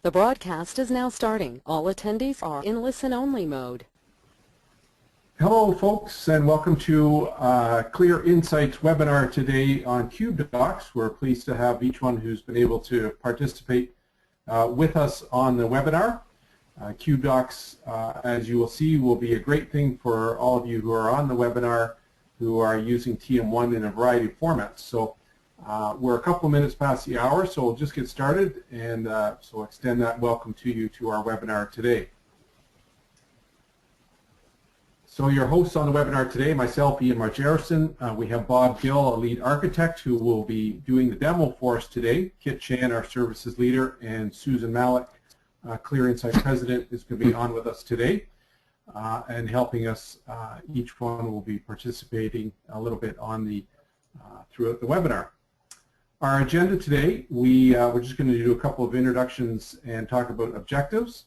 The broadcast is now starting. All attendees are in listen-only mode. Hello folks, and welcome to Clear Insights webinar today on QUBEdocs. We're pleased to have each one who's been able to participate with us on the webinar. QUBEdocs, as you will see, will be a great thing for all of you who are on the webinar who are using TM1 in a variety of formats. So we're a couple of minutes past the hour, so we'll just get started, and so extend that welcome to you to our webinar today. So your hosts on the webinar today, myself, Ian Margerson. We have Bob Gill, a lead architect, who will be doing the demo for us today. Kit Chan, our services leader, and Susan Malik, Clear Insight president, is going to be on with us today and helping us. Each one will be participating a little bit on the throughout the webinar. Our agenda today, we're just going to do a couple of introductions and talk about objectives.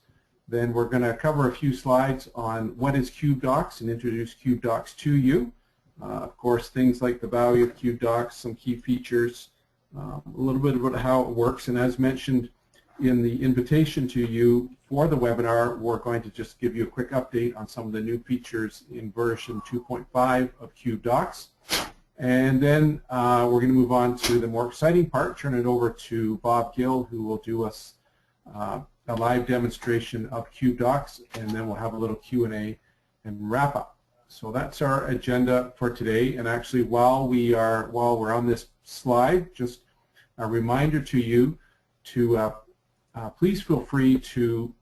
Then we're going to cover a few slides on what is QUBEdocs and introduce QUBEdocs to you. Of course, things like the value of QUBEdocs, some key features, a little bit about how it works, and as mentioned in the invitation to you for the webinar, we're going to just give you a quick update on some of the new features in version 2.5 of QUBEdocs. And then we're going to move on to the more exciting part, turn it over to Bob Gill, who will do us a live demonstration of QUBEdocs, and then we'll have a little Q&A and wrap up. So that's our agenda for today. And actually, while we're on this slide, just a reminder to you to please feel free to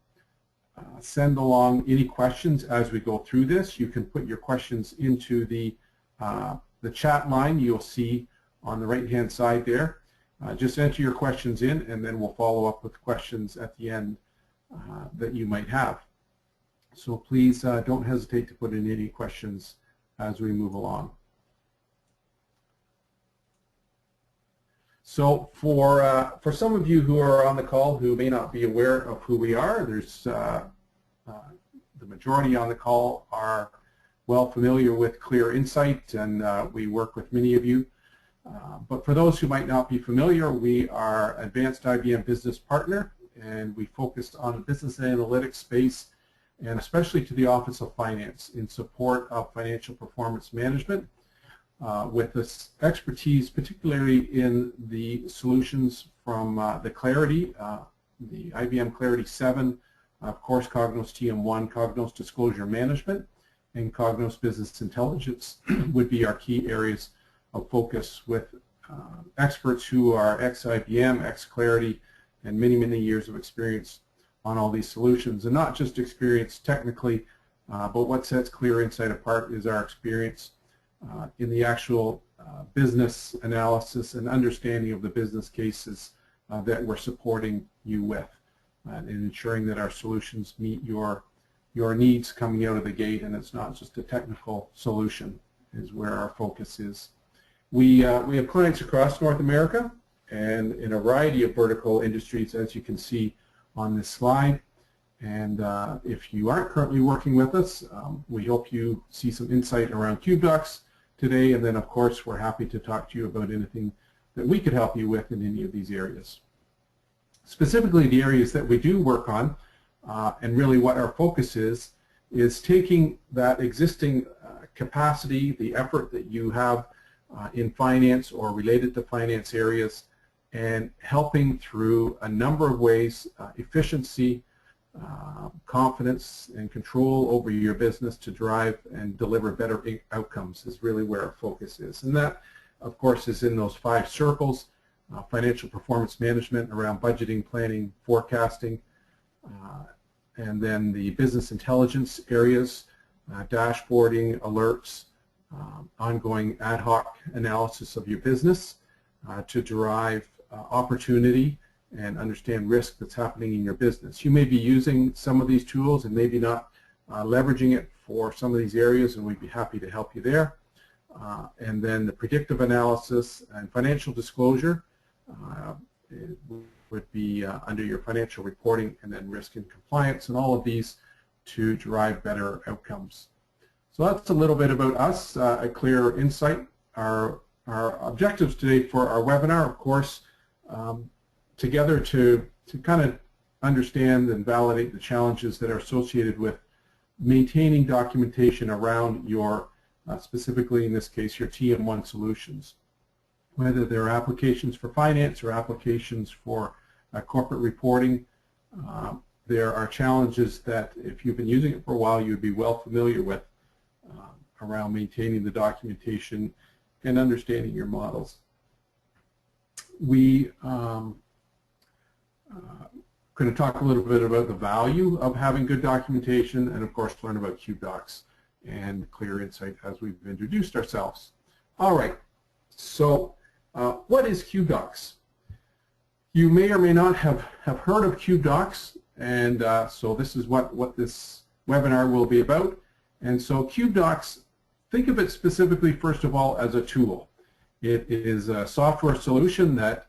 send along any questions as we go through this. You can put your questions into the chat line you'll see on the right-hand side there. Just enter your questions in, and then we'll follow up with questions at the end that you might have. So please don't hesitate to put in any questions as we move along. So for some of you who are on the call who may not be aware of who we are, there's the majority on the call are well familiar with Clear Insight, and we work with many of you. But for those who might not be familiar, we are Advanced IBM Business Partner, and we focused on the business analytics space, and especially to the Office of Finance in support of financial performance management, with this expertise particularly in the solutions from the Clarity, the IBM Clarity 7, of course Cognos TM1, Cognos Disclosure Management, and Cognos Business Intelligence would be our key areas of focus, with experts who are ex-IBM, ex-Clarity, and many, many years of experience on all these solutions. And not just experience technically, but what sets Clear Insight apart is our experience in the actual business analysis and understanding of the business cases that we're supporting you with, and ensuring that our solutions meet your needs coming out of the gate, and it's not just a technical solution is where our focus is. We have clients across North America and in a variety of vertical industries, as you can see on this slide. And if you aren't currently working with us, we hope you see some insight around QUBEdocs today, and then of course we're happy to talk to you about anything that we could help you with in any of these areas. Specifically, the areas that we do work on, and really what our focus is taking that existing capacity, the effort that you have in finance or related to finance areas, and helping through a number of ways, efficiency, confidence, and control over your business to drive and deliver better outcomes is really where our focus is. And that, of course, is in those 5 circles: financial performance management around budgeting, planning, forecasting, and then the business intelligence areas, dashboarding, alerts, ongoing ad hoc analysis of your business to derive opportunity and understand risk that's happening in your business. You may be using some of these tools and maybe not leveraging it for some of these areas, and we'd be happy to help you there. And then the predictive analysis and financial disclosure would be under your financial reporting, and then risk and compliance, and all of these to drive better outcomes. So that's a little bit about us at Clear Insight. Our objectives today for our webinar, of course, together to kind of understand and validate the challenges that are associated with maintaining documentation around your, specifically in this case, your TM1 solutions. Whether they're applications for finance or applications for corporate reporting, there are challenges that if you've been using it for a while, you'd be well familiar with around maintaining the documentation and understanding your models. We going to talk a little bit about the value of having good documentation, and of course learn about QUBEdocs and Clear Insight as we've introduced ourselves. All right, so what is QUBEdocs? You may or may not have heard of QUBEdocs, and so this is what this webinar will be about. And so QUBEdocs, think of it specifically, first of all, as a tool. It is a software solution that,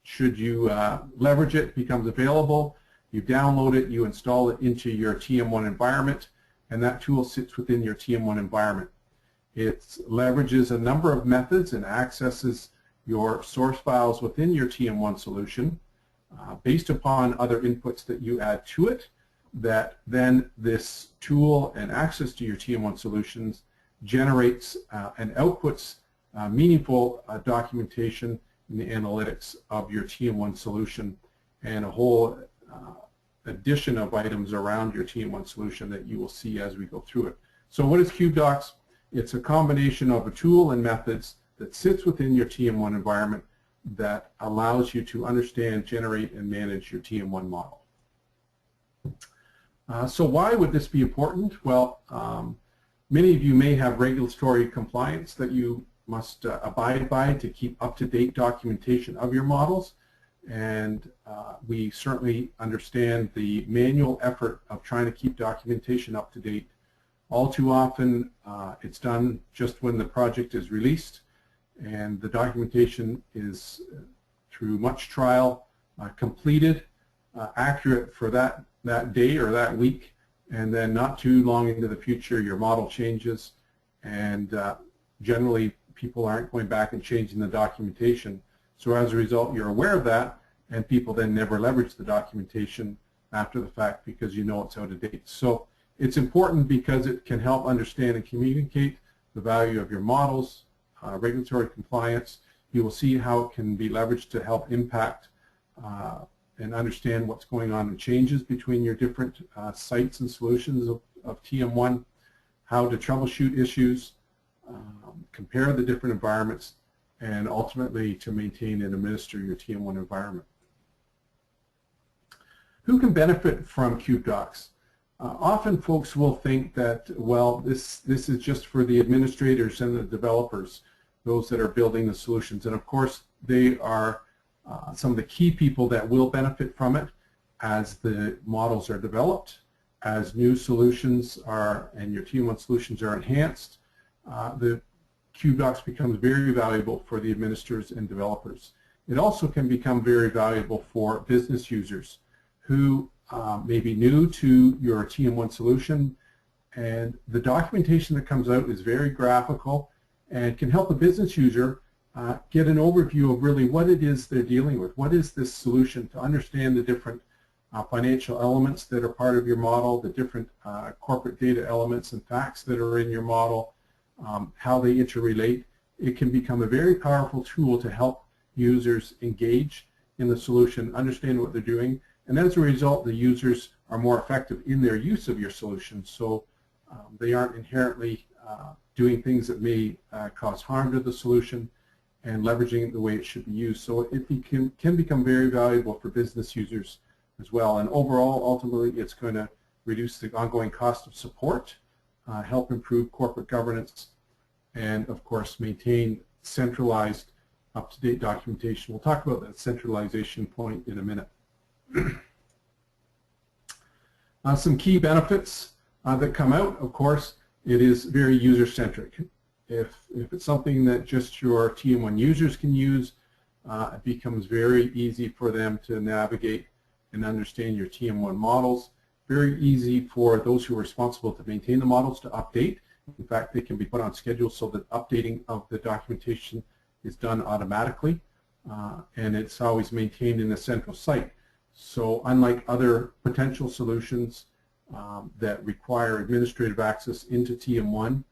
should you leverage it, becomes available. You download it, you install it into your TM1 environment, and that tool sits within your TM1 environment. It leverages a number of methods and accesses your source files within your TM1 solution based upon other inputs that you add to it, that then this tool and access to your TM1 solutions generates and outputs meaningful documentation in the analytics of your TM1 solution, and a whole addition of items around your TM1 solution that you will see as we go through it. So what is QUBEdocs? It's a combination of a tool and methods that sits within your TM1 environment that allows you to understand, generate, and manage your TM1 model. So why would this be important? Well, many of you may have regulatory compliance that you must abide by to keep up-to-date documentation of your models, and we certainly understand the manual effort of trying to keep documentation up to date. All too often it's done just when the project is released, and the documentation is, through much trial, completed, accurate for that day or that week, and then not too long into the future your model changes, and generally people aren't going back and changing the documentation. So as a result, you're aware of that, and people then never leverage the documentation after the fact because you know it's out of date. So it's important because it can help understand and communicate the value of your models, regulatory compliance. You will see how it can be leveraged to help impact and understand what's going on in changes between your different sites and solutions of TM1, how to troubleshoot issues, compare the different environments, and ultimately to maintain and administer your TM1 environment. Who can benefit from QUBEdocs? Often folks will think that, well, this is just for the administrators and the developers, those that are building the solutions. And of course, they are some of the key people that will benefit from it as the models are developed, as new solutions are, and your TM1 solutions are enhanced. The QUBEdocs becomes very valuable for the administrators and developers. It also can become very valuable for business users who may be new to your TM1 solution, and the documentation that comes out is very graphical and can help a business user get an overview of really what it is they're dealing with. What is this solution, to understand the different financial elements that are part of your model, the different corporate data elements and facts that are in your model, how they interrelate. It can become a very powerful tool to help users engage in the solution, understand what they're doing, and as a result, the users are more effective in their use of your solution, so they aren't inherently doing things that may cause harm to the solution, and leveraging it the way it should be used. So it can become very valuable for business users as well, and overall, ultimately, it's going to reduce the ongoing cost of support, help improve corporate governance, and of course maintain centralized, up-to-date documentation. We'll talk about that centralization point in a minute. Some key benefits that come out, of course, it is very user-centric. If it's something that just your TM1 users can use, it becomes very easy for them to navigate and understand your TM1 models. Very easy for those who are responsible to maintain the models to update. In fact, they can be put on schedule so that updating of the documentation is done automatically, and it's always maintained in a central site. So unlike other potential solutions that require administrative access into TM1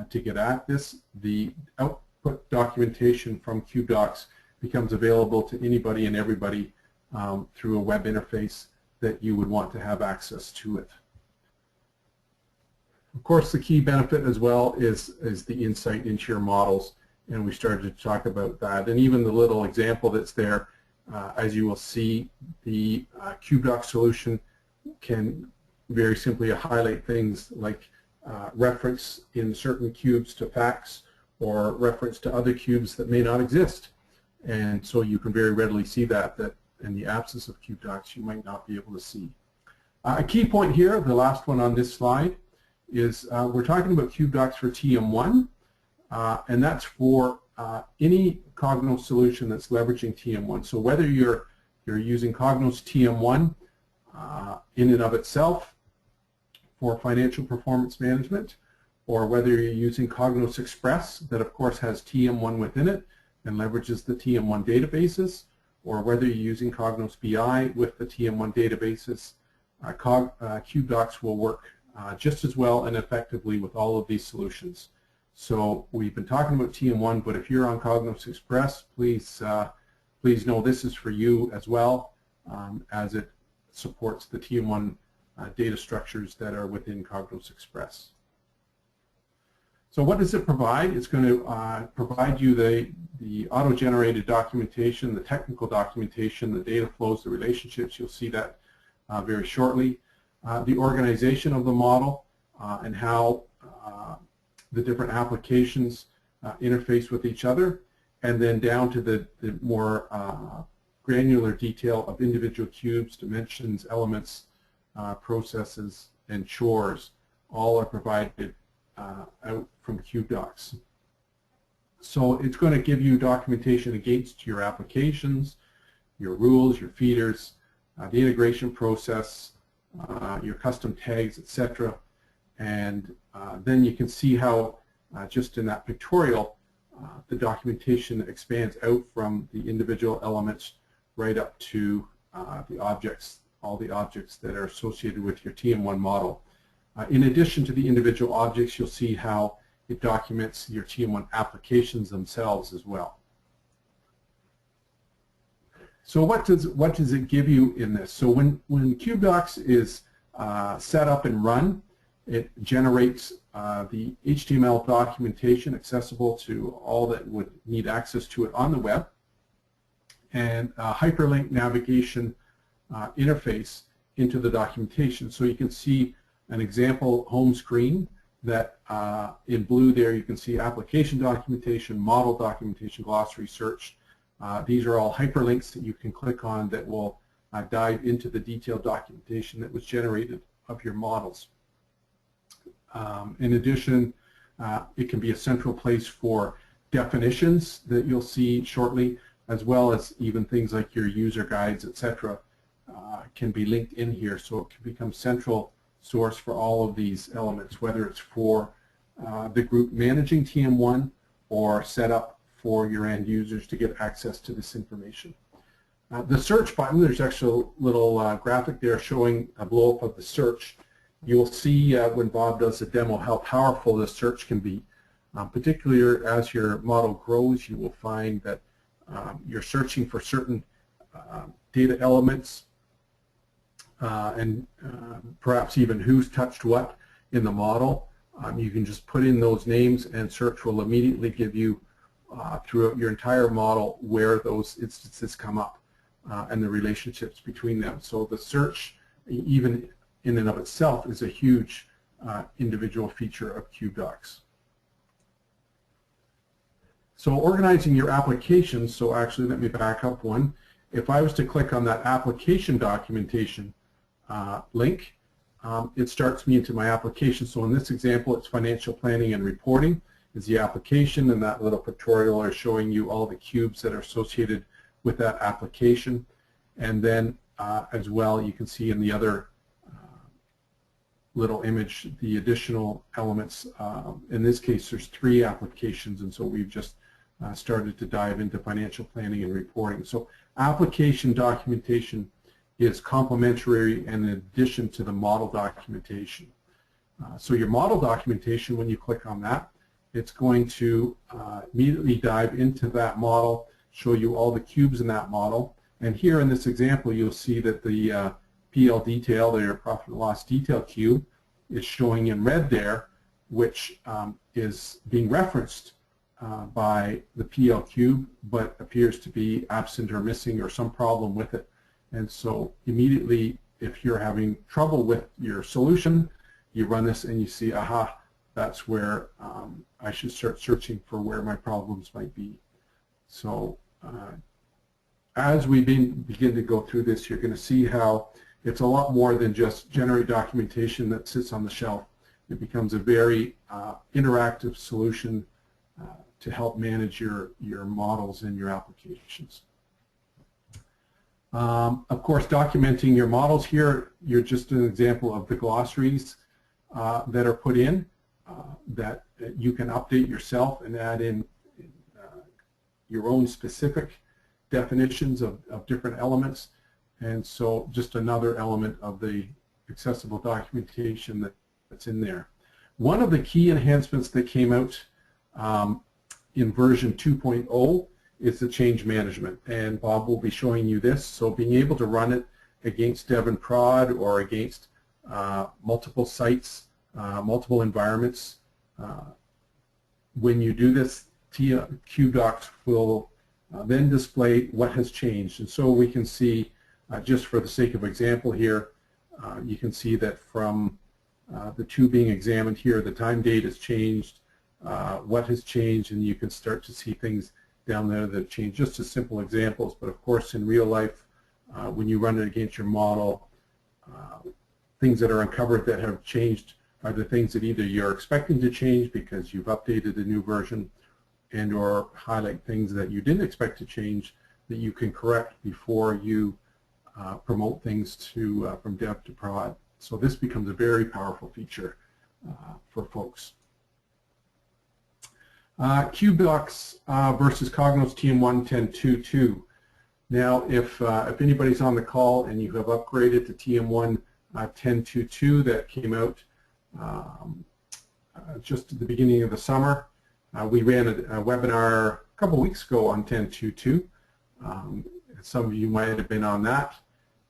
to get at this, the output documentation from QUBEdocs becomes available to anybody and everybody through a web interface that you would want to have access to it. Of course, the key benefit as well is the insight into your models, and we started to talk about that. And even the little example that's there, as you will see, the QUBEdocs solution can very simply highlight things like reference in certain cubes to facts or reference to other cubes that may not exist. And so you can very readily see that in the absence of QUBEdocs you might not be able to see. A key point here, the last one on this slide, is we're talking about QUBEdocs for TM1, and that's for any Cognos solution that's leveraging TM1. So whether you're using Cognos TM1 in and of itself for financial performance management, or whether you're using Cognos Express that of course has TM1 within it and leverages the TM1 databases, or whether you're using Cognos BI with the TM1 databases, QUBEdocs will work just as well and effectively with all of these solutions. So we've been talking about TM1, but if you're on Cognos Express, please know this is for you as well, as it supports the TM1 data structures that are within Cognos Express. So what does it provide? It's going to provide you the auto-generated documentation, the technical documentation, the data flows, the relationships. You'll see that very shortly. The organization of the model and how the different applications interface with each other, and then down to the more granular detail of individual cubes, dimensions, elements, processes, and chores. All are provided out from QUBEdocs. So it's going to give you documentation against your applications, your rules, your feeders, the integration process, your custom tags, etc. And then you can see how just in that pictorial the documentation expands out from the individual elements right up to the objects, all the objects that are associated with your TM1 model. In addition to the individual objects, you'll see how it documents your TM1 applications themselves as well. So what does it give you in this? So when QUBEdocs is set up and run, it generates the HTML documentation accessible to all that would need access to it on the web, and a hyperlink navigation interface into the documentation. So you can see an example home screen that in blue there you can see application documentation, model documentation, glossary, search. These are all hyperlinks that you can click on that will dive into the detailed documentation that was generated of your models. In addition, it can be a central place for definitions that you'll see shortly, as well as even things like your user guides, etc. Can be linked in here, so it can become central source for all of these elements, whether it's for the group managing TM1 or set up for your end users to get access to this information. The search button, there's actually a little graphic there showing a blow-up of the search. You'll see when Bob does the demo how powerful this search can be. Particularly as your model grows, you will find that you're searching for certain data elements and perhaps even who's touched what in the model. You can just put in those names and search will immediately give you throughout your entire model where those instances come up and the relationships between them. So the search, even in and of itself, is a huge individual feature of QUBEdocs. So organizing your applications, so actually let me back up one. If I was to click on that application documentation link, it starts me into my application. So in this example, it's financial planning and reporting is the application, and that little pictorial is showing you all the cubes that are associated with that application. And then as well, you can see in the other little image the additional elements. In this case, there's 3 applications, and so we've just started to dive into financial planning and reporting. So application documentation is complementary and in addition to the model documentation. So your model documentation, when you click on that, it's going to immediately dive into that model, show you all the cubes in that model. And here in this example, you'll see that the PL detail, your profit and loss detail cube, is showing in red there, which is being referenced by the PL cube, but appears to be absent or missing or some problem with it. And so immediately, if you're having trouble with your solution, you run this and you see, aha, that's where I should start searching for where my problems might be. So as we begin to go through this, you're going to see how it's a lot more than just generate documentation that sits on the shelf. It becomes a very interactive solution to help manage your models and your applications. Of course, documenting your models here, you're just an example of the glossaries that are put in that you can update yourself and add in your own specific definitions of different elements. And so just another element of the accessible documentation that's in there. One of the key enhancements that came out in version 2.0 is the change management, and Bob will be showing you this. So being able to run it against dev and prod or against multiple sites, multiple environments. When you do this, QUBEdocs will then display what has changed. And so we can see, just for the sake of example here, you can see that from the two being examined here, the time date has changed, what has changed, and you can start to see things down there that change. Just as simple examples, but of course in real life, when you run it against your model, things that are uncovered that have changed are the things that either you're expecting to change because you've updated the new version, and or highlight things that you didn't expect to change that you can correct before you promote things to from dev to prod. So this becomes a very powerful feature for folks. QUBEdocs versus Cognos TM1 10.2.2. Now, if anybody's on the call and you have upgraded to TM1 10.2.2 that came out just at the beginning of the summer, we ran a webinar a couple weeks ago on 10.2.2. Some of you might have been on that,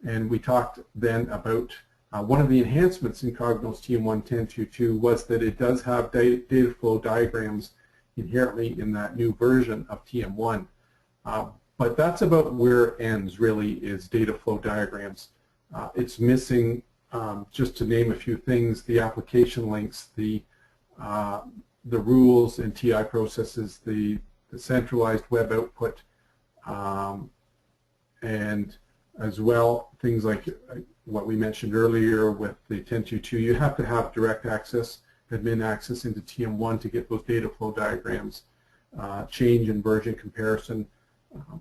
and we talked then about one of the enhancements in Cognos TM1 10.2.2 was that it does have data flow diagrams inherently in that new version of TM1. But that's about where it ends, really, is data flow diagrams. It's missing, just to name a few things, the application links, the rules and TI processes, the centralized web output, and as well things like what we mentioned earlier with the 10.2.2. You have to have direct access, admin access into TM1 to get those data flow diagrams, change and version comparison,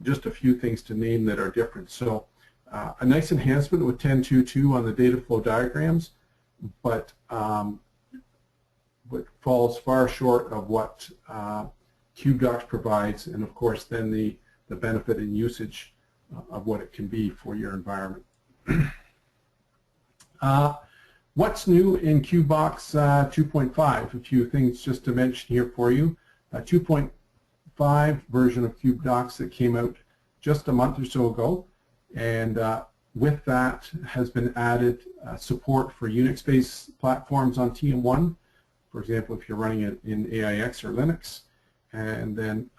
just a few things to name that are different. So a nice enhancement with 10.2.2 on the data flow diagrams, but falls far short of what QUBEdocs provides, and of course then the benefit and usage of what it can be for your environment. What's new in QUBEdocs 2.5? A few things just to mention here for you. 2.5 version of QUBEdocs that came out just a month or so ago, and with that has been added support for Unix-based platforms on TM1. For example, if you're running it in AIX or Linux, and then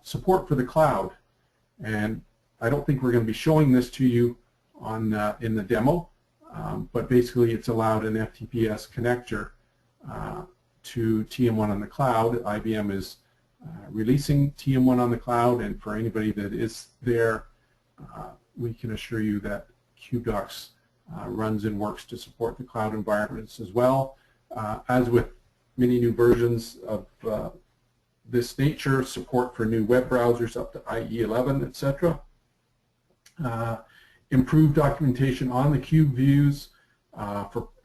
support for the cloud. And I don't think we're going to be showing this to you on in the demo, but basically it's allowed an FTPS connector to TM1 on the cloud. IBM is releasing TM1 on the cloud, and for anybody that is there, we can assure you that QUBEdocs runs and works to support the cloud environments as well. As with many new versions of this nature, support for new web browsers up to IE11, etc. Improved documentation on the cube views,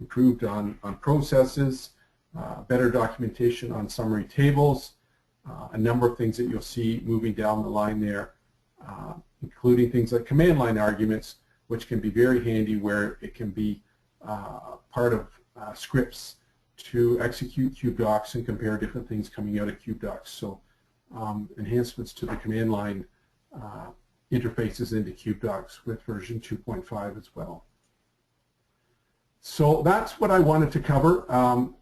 improved on processes, better documentation on summary tables, a number of things that you'll see moving down the line there, including things like command line arguments, which can be very handy where it can be part of scripts to execute QUBEdocs and compare different things coming out of QUBEdocs. So enhancements to the command line interfaces into QUBEdocs with version 2.5 as well. So that's what I wanted to cover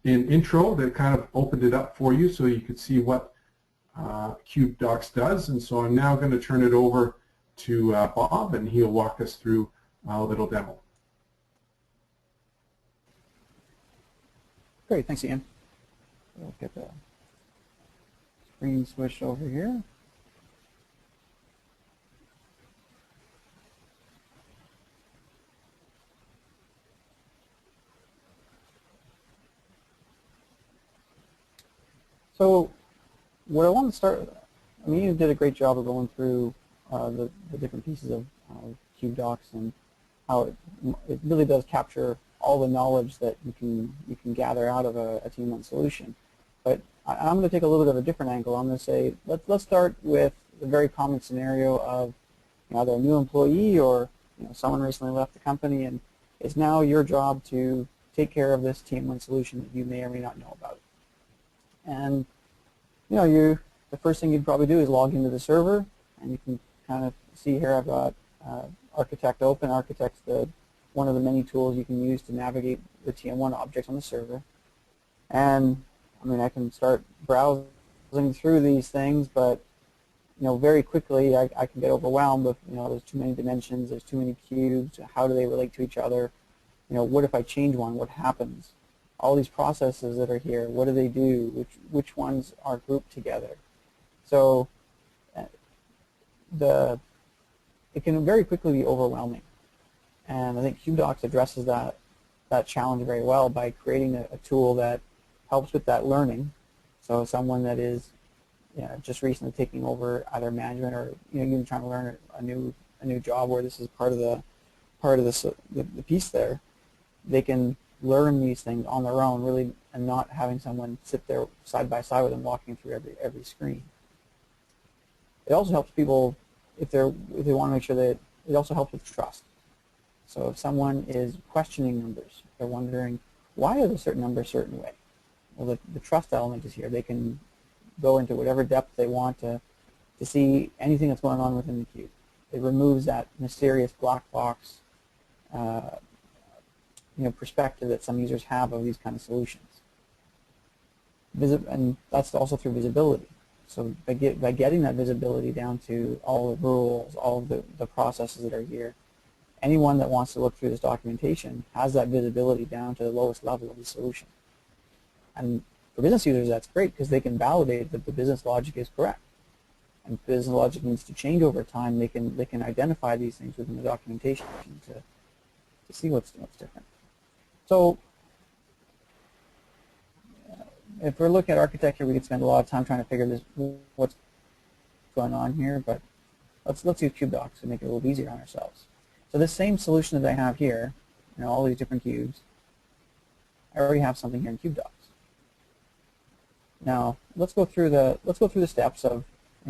in intro that kind of opened it up for you so you could see what QUBEdocs does. And so I'm now going to turn it over to Bob, and he'll walk us through a little demo. Great, thanks Ian. We'll get the screen switched over here. So what I want to start with, I mean, you did a great job of going through the different pieces of QUBEdocs and how it really does capture all the knowledge that you can gather out of a TM1 solution. But I'm going to take a little bit of a different angle. I'm going to say let's start with the very common scenario of either a new employee or someone recently left the company, and it's now your job to take care of this TM1 solution that you may or may not know about. And the first thing you'd probably do is log into the server, and you can kind of see here I've got Architect open. Architect's one of the many tools you can use to navigate the TM1 objects on the server. And I mean, I can start browsing through these things, but very quickly I can get overwhelmed with there's too many dimensions, there's too many cubes. How do they relate to each other? What if I change one? What happens? All these processes that are here, what do they do? Which ones are grouped together? So it can very quickly be overwhelming. And I think QUBEdocs addresses that challenge very well by creating a tool that helps with that learning. So someone that is just recently taking over either management or even trying to learn a new job where this is part of the piece there, they can learn these things on their own, really, and not having someone sit there side by side with them walking through every screen. It also helps people if they want to make sure that it also helps with trust. So if someone is questioning numbers, they're wondering why are the certain numbers a certain way. Well, the trust element is here. They can go into whatever depth they want to see anything that's going on within the cube. It removes that mysterious black box perspective that some users have of these kind of solutions. And that's also through visibility. So by getting that visibility down to all the rules, all of the processes that are here, anyone that wants to look through this documentation has that visibility down to the lowest level of the solution. And for business users, that's great because they can validate that the business logic is correct. And if business logic needs to change over time, they can identify these things within the documentation to see what's different. So if we're looking at architecture, we could spend a lot of time trying to figure this what's going on here, but let's use QUBEdocs to make it a little easier on ourselves. So this same solution that I have here, all these different cubes, I already have something here in QUBEdocs. Now let's go through the steps of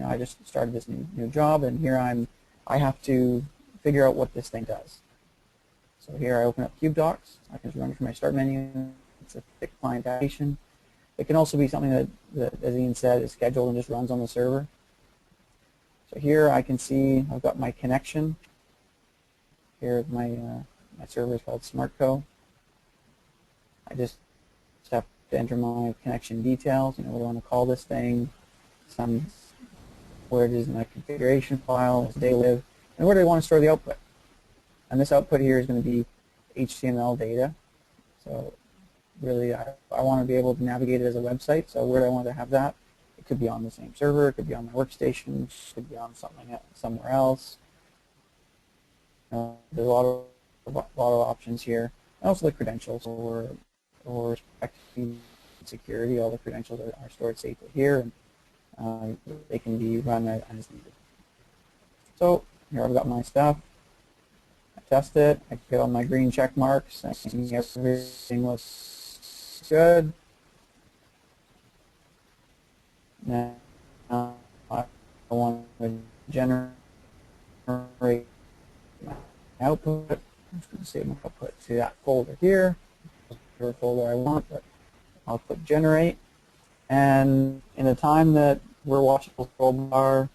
I just started this new job, and here I have to figure out what this thing does. So here I open up QUBEdocs. I can run it from my start menu. It's a thick client application. It can also be something that, as Ian said, is scheduled and just runs on the server. So here I can see I've got my connection. Here my server is called SmartCo. I just have to enter my connection details. What do I want to call this thing? Where it is in my configuration file, where they live, and where do I want to store the output. And this output here is going to be HTML data. So really, I want to be able to navigate it as a website. So where do I want to have that? It could be on the same server. It could be on my workstation. It could be on somewhere else. There's a lot of options here. And also the credentials or security. All the credentials are stored safely here, and they can be run as needed. So here I've got my stuff. I test it. I get all my green check marks. I see everything looks good. Now I want to generate my output. I'm just going to save my output to that folder here, whatever folder I want, but I'll click generate. And in the time that we're watching the scroll bar,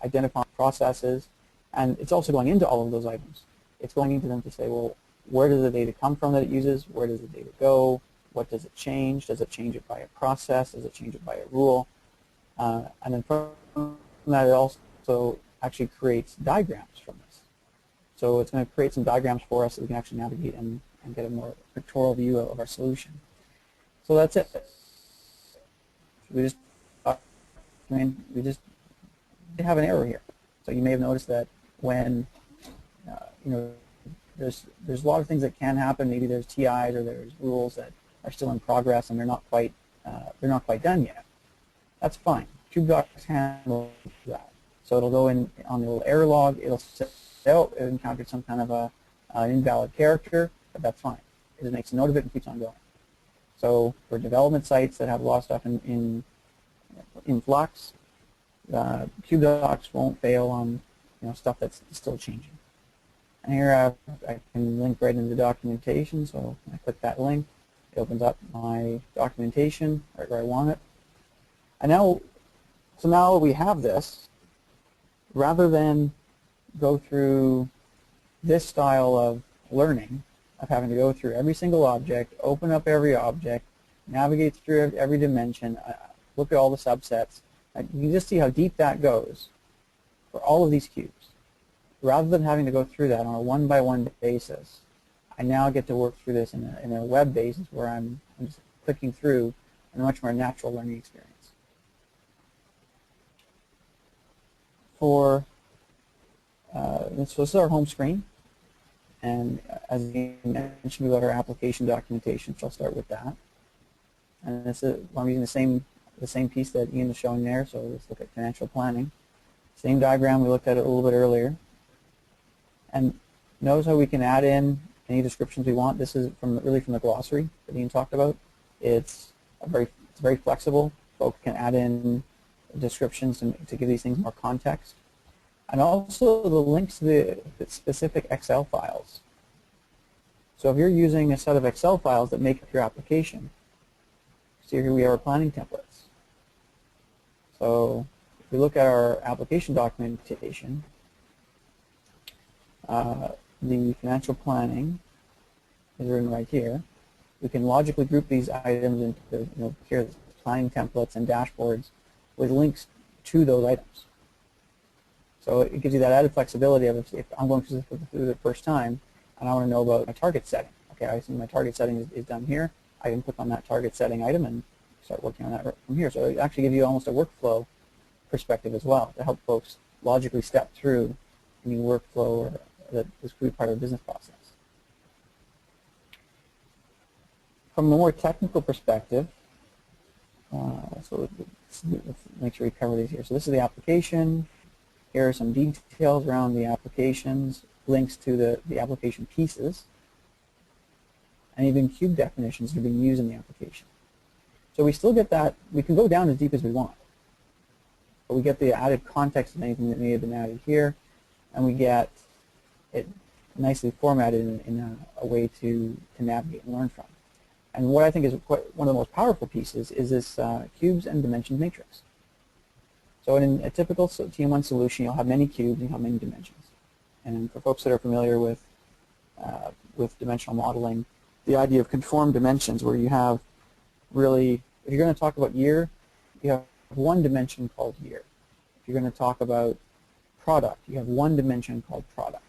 identifying processes, and it's also going into all of those items. It's going into them to say, well, where does the data come from that it uses? Where does the data go? What does it change? Does it change it by a process? Does it change it by a rule? And then from that, it also actually creates diagrams from this. So it's going to create some diagrams for us so we can actually navigate and get a more pictorial view of our solution. So that's it. We just have an error here. So you may have noticed that when there's a lot of things that can happen. Maybe there's TIs or there's rules that are still in progress and they're not quite done yet. That's fine. QUBEdocs handles that. So it'll go in on the little error log. It'll say, oh, it encountered some kind of an invalid character, but that's fine. It just makes a note of it and keeps on going. So for development sites that have a lot of stuff in flux, QUBEdocs won't fail on stuff that's still changing. And here I can link right into the documentation. So when I click that link, it opens up my documentation right where I want it. And now that we have this, rather than go through this style of learning, of having to go through every single object, open up every object, navigate through every dimension, look at all the subsets, you can just see how deep that goes for all of these cubes. Rather than having to go through that on a one-by-one basis, I now get to work through this in a web basis where I'm just clicking through in a much more natural learning experience. So this is our home screen, and as we mentioned, we've got our application documentation, so I'll start with that. And I'm using the same piece that Ian was showing there, so let's look at financial planning. Same diagram, we looked at it a little bit earlier. And notice how we can add in any descriptions we want. This is really from the glossary that Ian talked about. It's very flexible. Folks can add in descriptions to give these things more context. And also the links to the specific Excel files. So if you're using a set of Excel files that make up your application, see here we have our planning templates. So if we look at our application documentation, the financial planning is written right here. We can logically group these items into here planning templates and dashboards with links to those items. So it gives you that added flexibility of if I'm going through the first time and I want to know about my target setting. Okay, I see my target setting is done here. I can click on that target setting item and start working on that from here. So it actually gives you almost a workflow perspective as well to help folks logically step through any workflow that is part of the business process. From a more technical perspective, so let's make sure we cover these here. So this is the application. Here are some details around the applications, links to the application pieces, and even cube definitions that are being used in the application. So we still get that. We can go down as deep as we want, but we get the added context of anything that may have been added here, and we get it nicely formatted in a way to navigate and learn from. And what I think is one of the most powerful pieces is this cubes and dimensions matrix. So in a typical TM1 solution, you'll have many cubes and you'll have many dimensions. And for folks that are familiar with dimensional modeling, the idea of conformed dimensions, where you have really, if you're going to talk about year, you have one dimension called year. If you're going to talk about product, you have one dimension called product.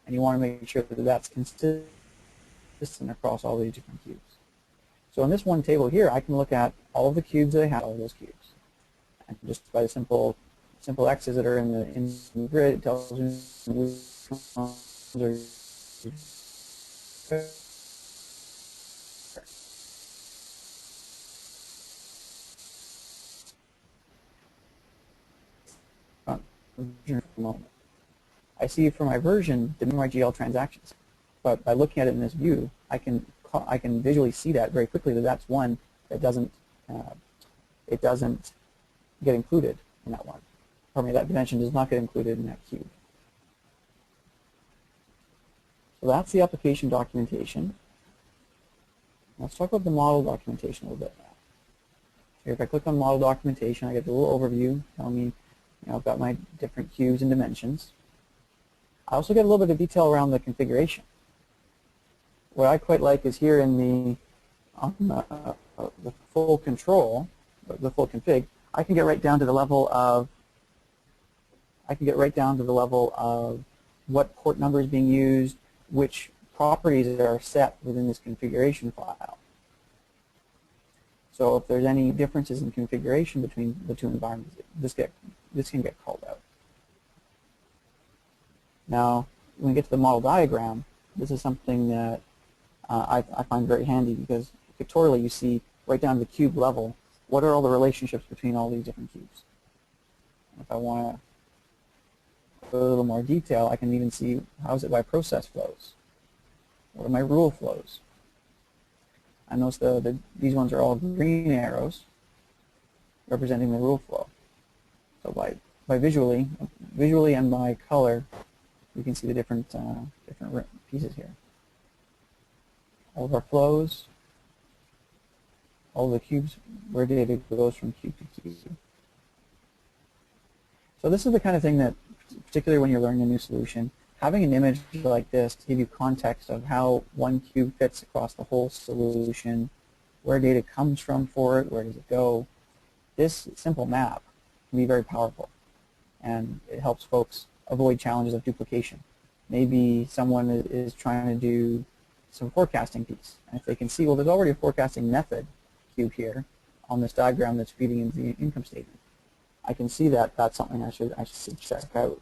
And you want to make sure that that's consistent across all these different cubes. So in this one table here, I can look at all of the cubes that I have, all of those cubes. And just by the simple X's that are in the grid, it tells me I see for my version the my GL transactions, but by looking at it in this view, I can visually see that very quickly that that's one that doesn't get included in that one. Pardon me, that dimension does not get included in that cube. So that's the application documentation. Let's talk about the model documentation a little bit now. Here, if I click on model documentation, I get a little overview telling me, I've got my different cubes and dimensions. I also get a little bit of detail around the configuration. What I quite like is here in the full control, the full config, I can get right down to the level of what port number is being used, which properties are set within this configuration file. So if there's any differences in configuration between the two environments, this can get called out. Now, when we get to the model diagram, this is something that I find very handy because pictorially you see right down to the cube level what are all the relationships between all these different cubes. If I want to go a little more detail, I can even see how is it by process flows. What are my rule flows? I notice these ones are all green arrows representing the rule flow. So by visually and by color, we can see the different pieces here. All of our flows, all of the cubes, where data goes from cube to cube. So this is the kind of thing that, particularly when you're learning a new solution, having an image like this to give you context of how one cube fits across the whole solution, where data comes from for it, where does it go, this simple map can be very powerful, and it helps folks avoid challenges of duplication. Maybe someone is trying to do some forecasting piece, and if they can see, well, there's already a forecasting method cube here on this diagram that's feeding into the income statement. I can see that that's something I should check out.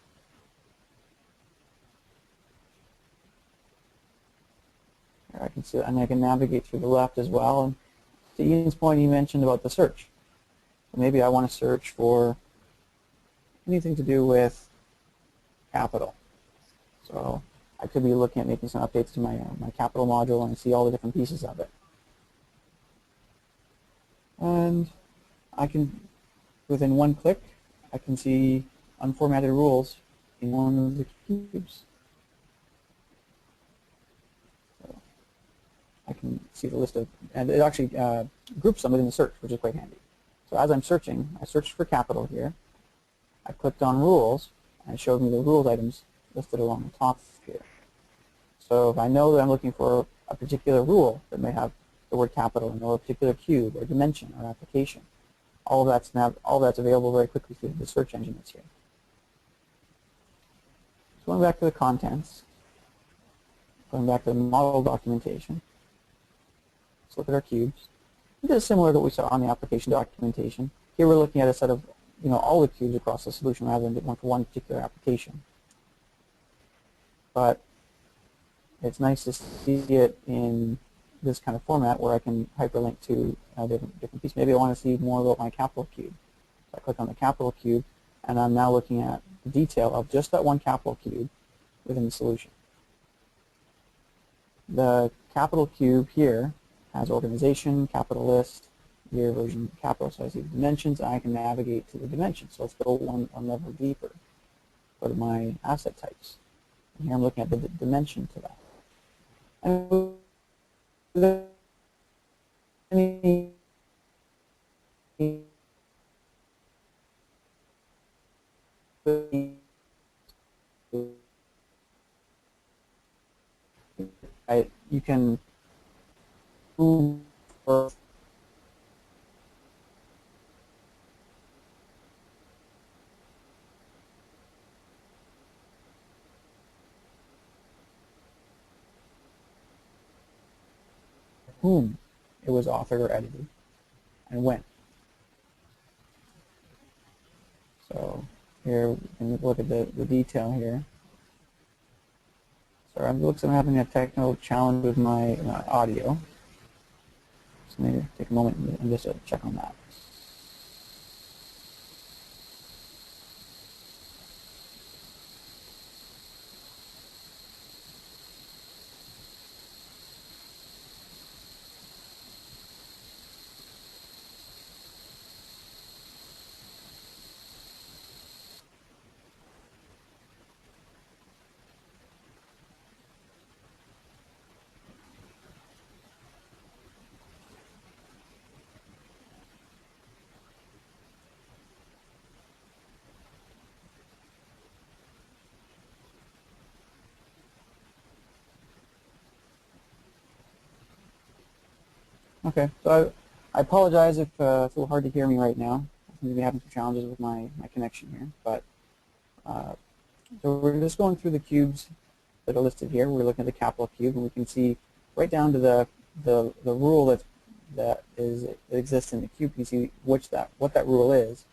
Here I can see, and I can navigate through the left as well. And to Ian's point, he mentioned about the search. So maybe I want to search for anything to do with capital. So I could be looking at making some updates to my capital module and see all the different pieces of it. And I can, within one click, I can see unformatted rules in one of the cubes. So I can see the list of, and it actually groups them within the search, which is quite handy. So as I'm searching, I searched for capital here. I clicked on rules, and it showed me the rules items listed along the top here. So if I know that I'm looking for a particular rule that may have the word capital or a particular cube or dimension or application, all that's available very quickly through the search engine that's here. So going back to the contents, going back to the model documentation, let's look at our cubes. This is similar to what we saw on the application documentation. Here we're looking at a set of all the cubes across the solution rather than one for one particular application. But it's nice to see it in this kind of format where I can hyperlink to different pieces. Maybe I want to see more about my capital cube. So I click on the capital cube, and I'm now looking at the detail of just that one capital cube within the solution. The capital cube here has organization, capital list, year, version, capital, so I see the dimensions, and I can navigate to the dimensions. So let's go one level deeper. Go to my asset types. And here I'm looking at the dimension to that. And you can move for whom it was authored or edited, and when. So here we can look at the detail here. Sorry, it looks like I'm having a technical challenge with my audio. So maybe take a moment and just check on that. Okay, so I apologize if it's a little hard to hear me right now. I seem to be having some challenges with my connection here, but so we're just going through the cubes that are listed here. We're looking at the capital cube, and we can see right down to the rule that exists in the cube. You can see what that rule is,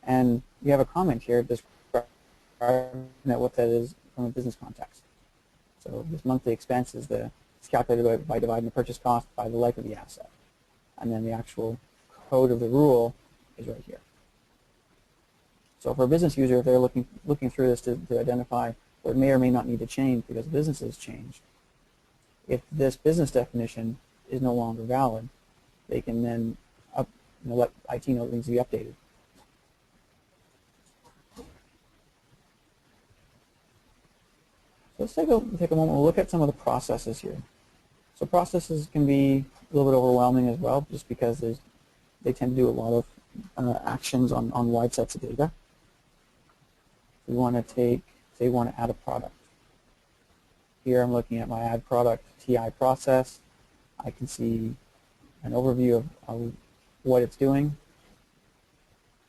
and we have a comment here describing what that is from a business context. So this monthly expense is calculated by dividing the purchase cost by the life of the asset, and then the actual code of the rule is right here. So for a business user, if they're looking through this to identify what may or may not need to change because the business has changed, if this business definition is no longer valid, they can then let IT know it needs to be updated. So let's take a moment. We'll look at some of the processes here. So processes can be a little bit overwhelming as well, just because they tend to do a lot of actions on wide sets of data. We want to say we want to add a product. Here I'm looking at my add product TI process. I can see an overview of what it's doing.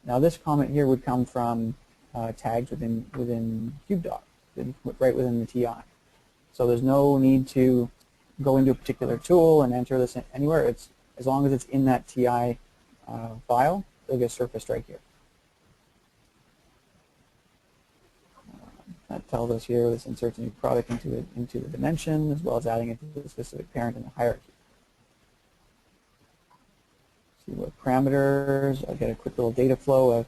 Now this comment here would come from tags within QUBEdocs, right within the TI. So there's no need to go into a particular tool and enter this anywhere. It's as long as it's in that TI file, it'll get surfaced right here. That tells us here this inserts a new product into the dimension, as well as adding it to the specific parent in the hierarchy. See what parameters. I get a quick little data flow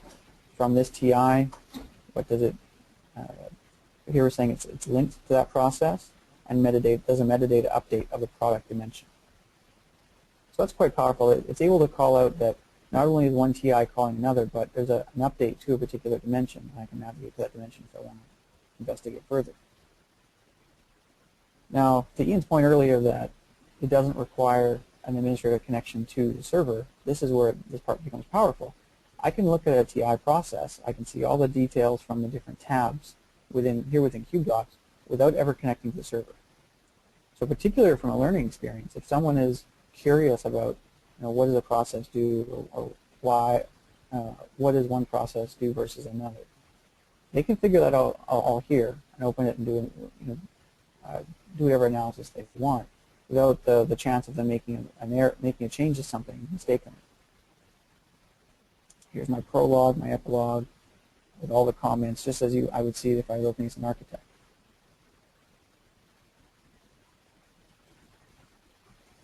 from this TI. What does it? Here we're saying it's linked to that process, and metadata does a metadata update of the product dimension. So that's quite powerful. It's able to call out that not only is one TI calling another, but there's an update to a particular dimension, and I can navigate to that dimension if I want to investigate further. Now, to Ian's point earlier that it doesn't require an administrator connection to the server, this is where this part becomes powerful. I can look at a TI process. I can see all the details from the different tabs within QUBEdocs without ever connecting to the server. So particularly from a learning experience, if someone is curious about what does a process do, or why, what does one process do versus another, they can figure that out all here and open it and do whatever analysis they want without the chance of them making a change to something mistakenly. Here's my prologue, my epilogue, with all the comments, just as I would see it if I was opening as an architect.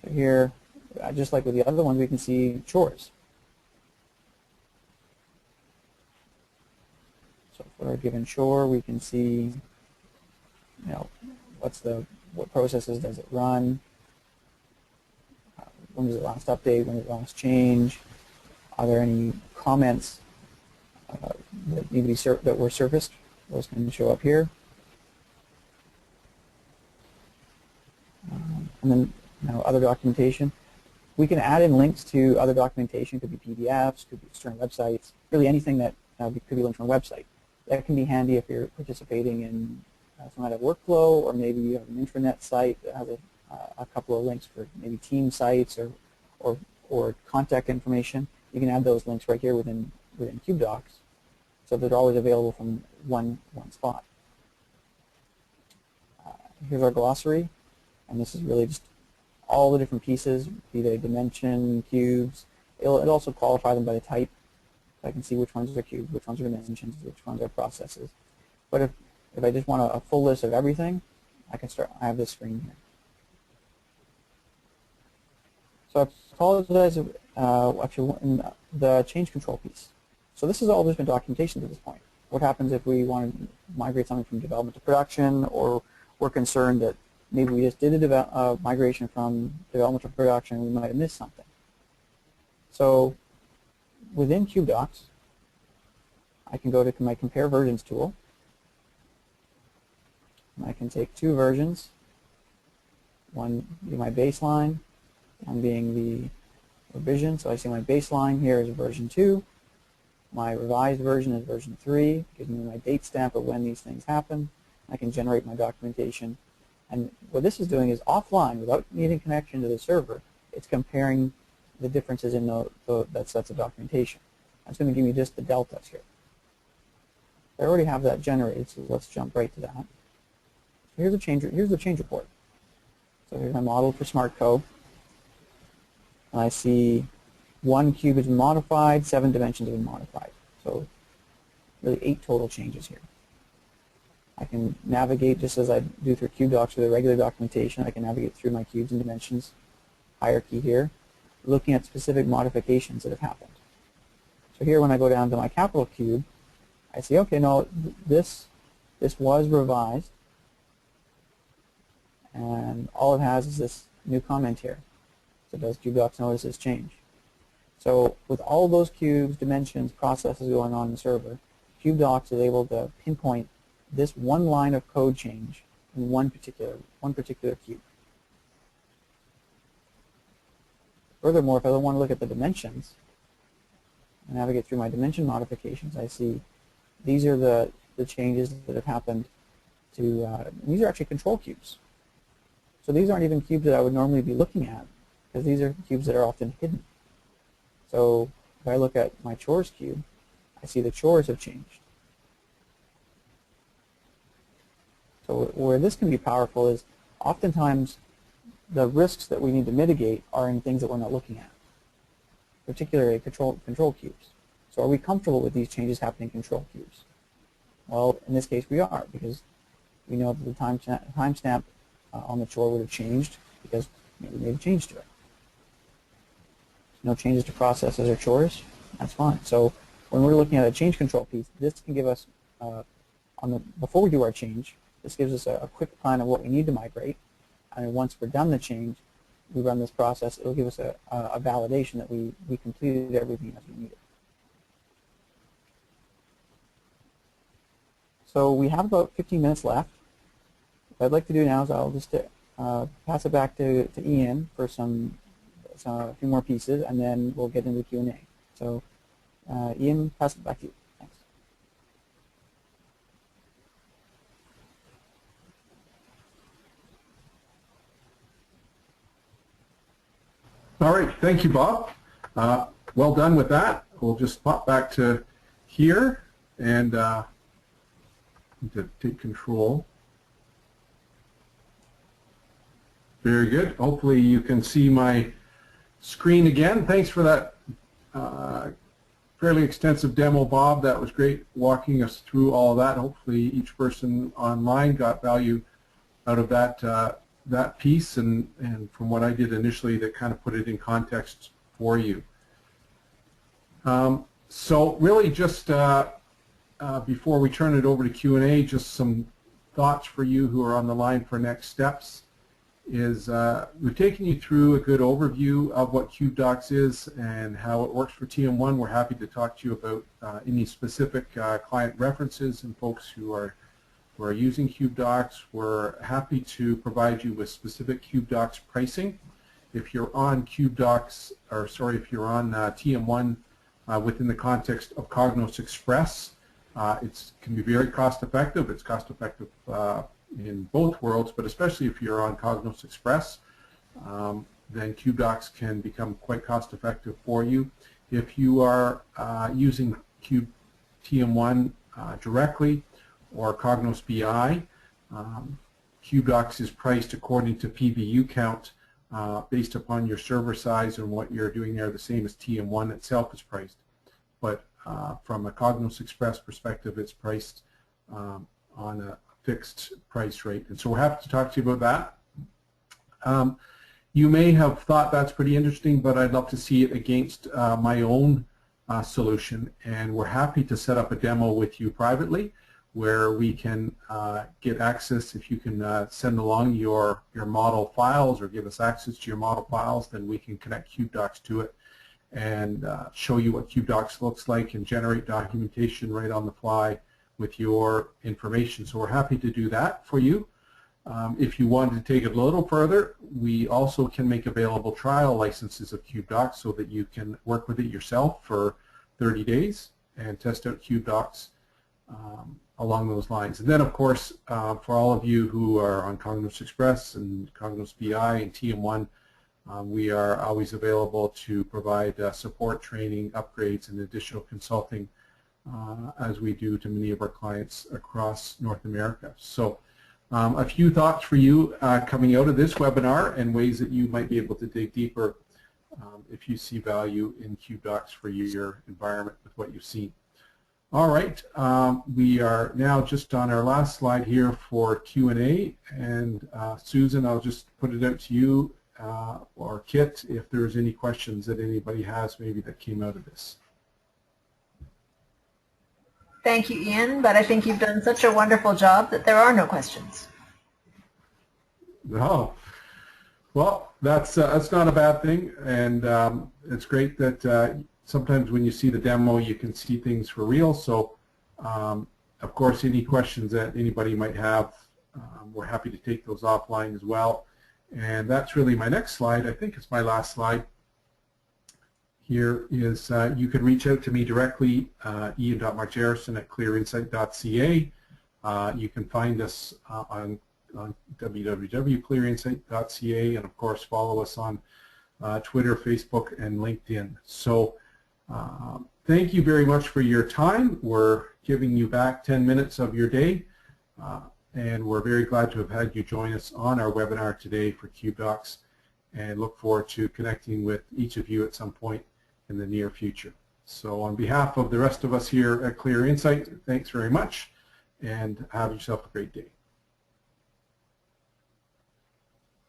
So here, just like with the other ones, we can see chores. So for a given chore, we can see, what processes does it run, when does it last update, when does it last change, are there any comments that need to be that were surfaced? Those can show up here. And then other documentation. We can add in links to other documentation. Could be PDFs, could be external websites, really anything that could be linked from a website. That can be handy if you're participating in some kind of workflow, or maybe you have an intranet site that has a couple of links for maybe team sites or contact information. You can add those links right here within QUBEdocs, so they're always available from one spot. Here's our glossary, and this is really just all the different pieces, be they dimension, cubes. It'll also qualify them by the type, so I can see which ones are cubes, which ones are dimensions, which ones are processes. But if I just want a full list of everything, I have this screen here. So I apologize, actually, in the change control piece. So this is all just been documentation to this point. What happens if we want to migrate something from development to production, or we're concerned that maybe we just did a migration from development to production and we might have missed something. So within QUBEdocs, I can go to my compare versions tool. And I can take two versions, one being my baseline, one being the revision. So I see my baseline here is version 2. My revised version is version 3. Gives me my date stamp of when these things happen. I can generate my documentation. And what this is doing is offline, without needing connection to the server, it's comparing the differences in that sets of documentation. That's going to give me just the deltas here. I already have that generated, so let's jump right to that. So here's the change report. So here's my model for SmartCo. And I see 1 cube has been modified, 7 dimensions have been modified. So really 8 total changes here. I can navigate just as I do through QUBEdocs with the regular documentation. I can navigate through my cubes and dimensions hierarchy here, looking at specific modifications that have happened. So here when I go down to my capital cube, I see, okay, no, this was revised, and all it has is this new comment here. So does QUBEdocs notice this change? So with all those cubes, dimensions, processes going on in the server, QUBEdocs is able to pinpoint this one line of code change in one particular cube. Furthermore, if I want to look at the dimensions, and navigate through my dimension modifications, I see these are the changes that have happened to, these are actually control cubes. So these aren't even cubes that I would normally be looking at, because these are cubes that are often hidden. So if I look at my chores cube, I see the chores have changed. So where this can be powerful is oftentimes the risks that we need to mitigate are in things that we're not looking at, particularly control cubes. So are we comfortable with these changes happening in control cubes? Well, in this case we are, because we know that the timestamp on the chore would have changed because maybe we made a change to it. No changes to processes or chores, that's fine. So when we're looking at a change control piece, this can give us, before we do our change, this gives us a quick plan of what we need to migrate. And once we're done the change, we run this process, it'll give us a validation that we completed everything as we needed. So we have about 15 minutes left. What I'd like to do now is I'll just pass it back to Ian for a few more pieces, and then we'll get into the Q&A. So Ian, pass it back to you. Thanks. All right, thank you, Bob. Well done with that. We'll just pop back to here and to take control. Very good. Hopefully you can see my screen again. Thanks for that fairly extensive demo, Bob. That was great walking us through all of that. Hopefully each person online got value out of that piece, and from what I did initially, that kind of put it in context for you. So really just before we turn it over to Q&A, just some thoughts for you who are on the line for next steps is we've taken you through a good overview of what QUBEdocs is and how it works for TM1. We're happy to talk to you about any specific client references and folks who are using QUBEdocs. We're happy to provide you with specific QUBEdocs pricing. If you're on QUBEdocs, or sorry, if you're on TM1 within the context of Cognos Express, it can be very cost effective. It's cost effective in both worlds, but especially if you're on Cognos Express, then QUBEdocs can become quite cost effective for you. If you are using TM1 directly or Cognos BI, QUBEdocs is priced according to PVU count based upon your server size and what you're doing there, the same as TM1 itself is priced. But from a Cognos Express perspective, it's priced on a fixed price rate. And so we're happy to talk to you about that. You may have thought that's pretty interesting, but I'd love to see it against my own solution. And we're happy to set up a demo with you privately where we can get access. If you can send along your model files or give us access to your model files, then we can connect QUBEdocs to it and show you what QUBEdocs looks like and generate documentation right on the fly with your information. So we're happy to do that for you. If you wanted to take it a little further, we also can make available trial licenses of QUBEdocs so that you can work with it yourself for 30 days and test out QUBEdocs along those lines. And then, of course, for all of you who are on Cognos Express and Cognos BI and TM1, We are always available to provide support, training, upgrades, and additional consulting as we do to many of our clients across North America. So a few thoughts for you coming out of this webinar and ways that you might be able to dig deeper if you see value in QUBEdocs for your environment with what you've seen. All right, we are now just on our last slide here for Q&A, and Susan, I'll just put it out to you or Kit if there's any questions that anybody has maybe that came out of this. Thank you, Ian, but I think you've done such a wonderful job that there are no questions. Oh, well, that's not a bad thing, and it's great that sometimes when you see the demo, you can see things for real. So, of course, any questions that anybody might have, we're happy to take those offline as well. And that's really my next slide. I think it's my last slide. Here is you can reach out to me directly, ian.marchharrison@clearinsight.ca. You can find us on www.clearinsight.ca, and of course follow us on Twitter, Facebook, and LinkedIn. So thank you very much for your time. We're giving you back 10 minutes of your day, and we're very glad to have had you join us on our webinar today for QUBEdocs, and look forward to connecting with each of you at some point in the near future. So on behalf of the rest of us here at Clear Insight, thanks very much, and have yourself a great day.